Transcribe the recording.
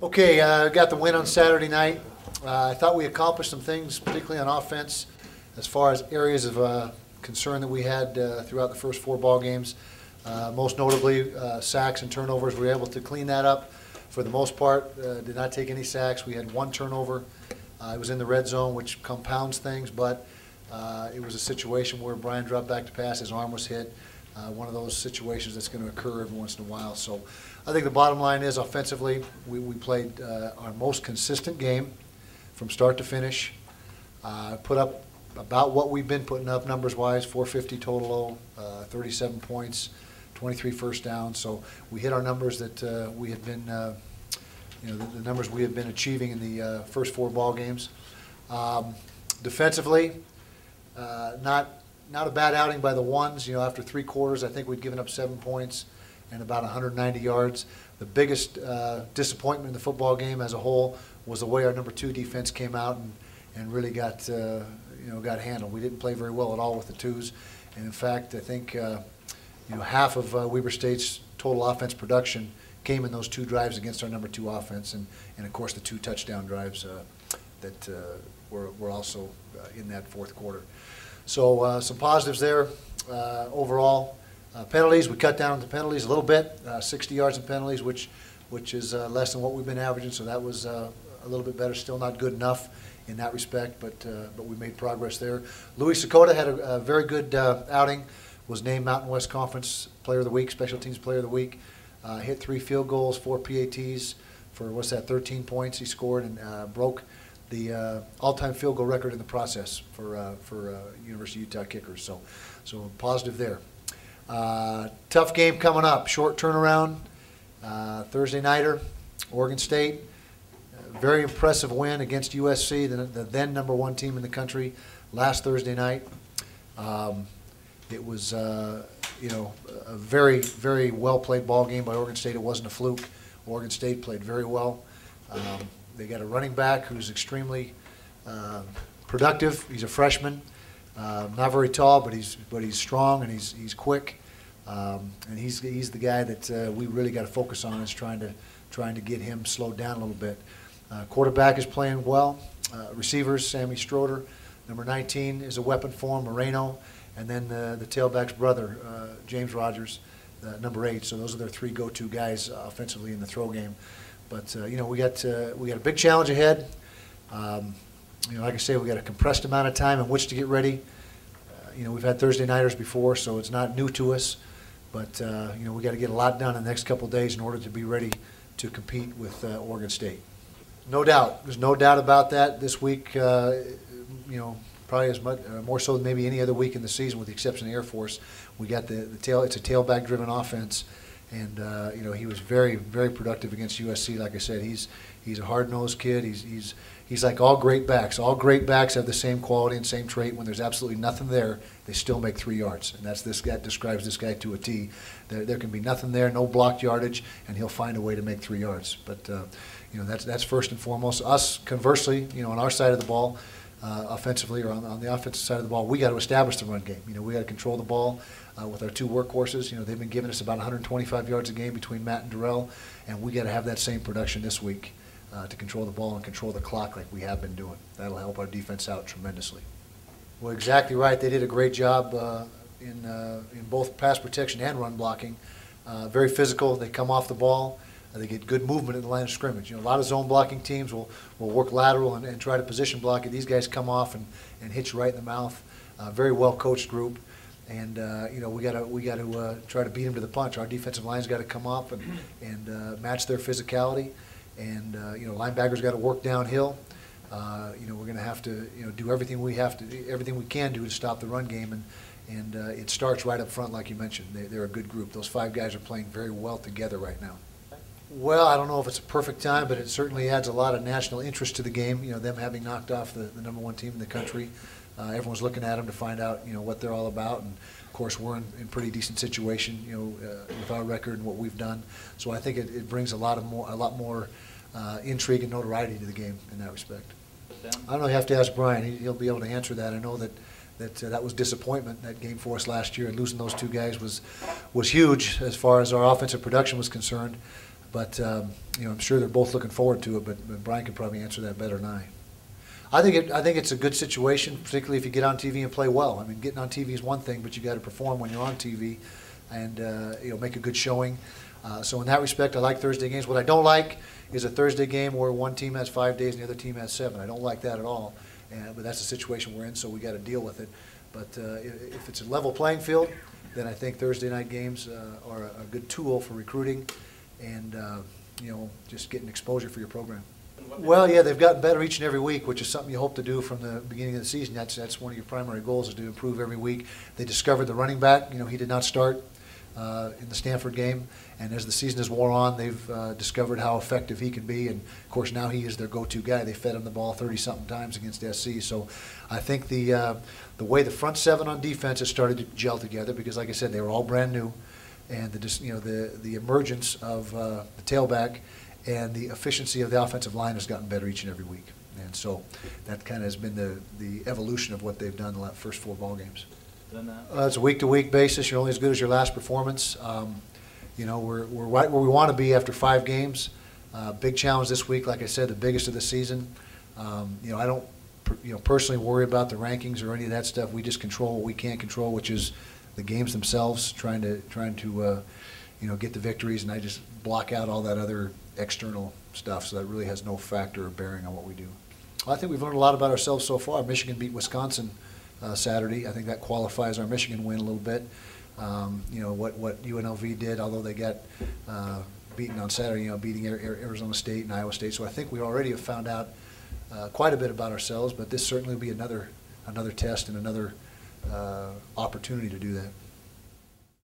Okay, got the win on Saturday night. I thought we accomplished some things, particularly on offense, as far as areas of concern that we had throughout the first four ball games. Most notably, sacks and turnovers. We were able to clean that up for the most part. Did not take any sacks. We had one turnover. It was in the red zone, which compounds things, but it was a situation where Brian dropped back to pass. His arm was hit. One of those situations that's going to occur every once in a while. So I think the bottom line is offensively, we played our most consistent game from start to finish. Put up about what we've been putting up numbers-wise, 450 total, 37 points, 23 first downs. So we hit our numbers that we had been, the numbers we had been achieving in the first four ball games. Defensively, not a bad outing by the ones. After three quarters, I think we'd given up 7 points and about 190 yards. The biggest disappointment in the football game as a whole was the way our number 2 defense came out and really got handled. We didn't play very well at all with the twos, and in fact, I think half of Weber State's total offense production came in those two drives against our number 2 offense, and of course the 2 touchdown drives that were also in that fourth quarter. So some positives there overall. Penalties, we cut down the penalties a little bit, 60 yards in penalties, which is less than what we've been averaging, so that was a little bit better. Still not good enough in that respect, but we made progress there. Louis Sakota had a very good outing, was named Mountain West Conference Player of the Week, Special Teams Player of the Week, hit 3 field goals, 4 PATs for, 13 points he scored, and broke the all-time field goal record in the process for University of Utah kickers. So positive there. Tough game coming up. Short turnaround. Thursday nighter, Oregon State. Very impressive win against USC, the then number 1 team in the country, last Thursday night. It was a very, very well played ball game by Oregon State. It wasn't a fluke. Oregon State played very well. They got a running back who's extremely productive. He's a freshman, not very tall, but he's strong and he's quick, and he's the guy that we really got to focus on, is trying to get him slowed down a little bit. Quarterback is playing well. Receivers, Sammy Stroder, number 19, is a weapon for him, Moreno, and then the tailback's brother, James Rogers, number 8. So those are their 3 go-to guys offensively in the throw game. But we got a big challenge ahead. Like I say, we got a compressed amount of time in which to get ready. We've had Thursday nighters before, so it's not new to us. But we got to get a lot done in the next couple of days in order to be ready to compete with Oregon State. No doubt, there's no doubt about that. This week, probably as much, more so than maybe any other week in the season, with the exception of the Air Force, we got it's a tailback-driven offense. And he was very, very productive against USC. Like I said, he's a hard-nosed kid. He's like all great backs. All great backs have the same quality and same trait. When there's absolutely nothing there, they still make 3 yards, and that describes this guy to a T. There can be nothing there, no blocked yardage, and he'll find a way to make 3 yards. But that's first and foremost. Us, conversely, on our side of the ball, offensively, or on the offensive side of the ball, we got to establish the run game. We got to control the ball. With our 2 workhorses, they've been giving us about 125 yards a game between Matt and Darrell, and we got to have that same production this week to control the ball and control the clock like we have been doing. That'll help our defense out tremendously. Well, exactly right. They did a great job in both pass protection and run blocking. Very physical. They come off the ball. They get good movement in the line of scrimmage. A lot of zone blocking teams will work lateral and try to position block it. These guys come off and hit you right in the mouth. Very well coached group. And we got to try to beat them to the punch. Our defensive line's got to come up and match their physicality, and linebackers got to work downhill. We're going to have to do everything we can do to stop the run game, and it starts right up front, like you mentioned. They're a good group. Those 5 guys are playing very well together right now. Well, I don't know if it's a perfect time, but it certainly adds a lot of national interest to the game. Them having knocked off the number 1 team in the country. Everyone's looking at them to find out, what they're all about, and of course we're in pretty decent situation, with our record and what we've done. So I think it brings a lot more intrigue and notoriety to the game in that respect. I don't know. You have to ask Brian. He'll be able to answer that. I know that was disappointment, that game for us last year, and losing those 2 guys was huge as far as our offensive production was concerned. But I'm sure they're both looking forward to it. But Brian could probably answer that better than I. I think it's a good situation, particularly if you get on TV and play well. I mean, getting on TV is one thing, but you got to perform when you're on TV, and make a good showing. So in that respect, I like Thursday games. What I don't like is a Thursday game where one team has 5 days and the other team has 7. I don't like that at all. But that's the situation we're in, so we got to deal with it. But if it's a level playing field, then I think Thursday night games are a good tool for recruiting and just getting exposure for your program. Well, yeah, they've gotten better each and every week, which is something you hope to do from the beginning of the season. That's one of your primary goals, is to improve every week. They discovered the running back. He did not start in the Stanford game, and as the season has wore on, they've discovered how effective he can be, and of course now he is their go-to guy. They fed him the ball 30-something times against SC, so I think the way the front seven on defense has started to gel together, because like I said, they were all brand new, and the emergence of the tailback and the efficiency of the offensive line has gotten better each and every week, and so that kind of has been the evolution of what they've done in the first 4 ball games. It's a week-to-week basis. You're only as good as your last performance. We're right where we want to be after 5 games. Big challenge this week, like I said, the biggest of the season. I don't personally worry about the rankings or any of that stuff. We just control what we can't control, which is the games themselves, trying to get the victories, and I just block out all that other external stuff, so that really has no factor or bearing on what we do. Well, I think we've learned a lot about ourselves so far. Michigan beat Wisconsin Saturday. I think that qualifies our Michigan win a little bit. What UNLV did, although they got beaten on Saturday, beating Arizona State and Iowa State. So I think we already have found out quite a bit about ourselves, but this certainly will be another test and another opportunity to do that.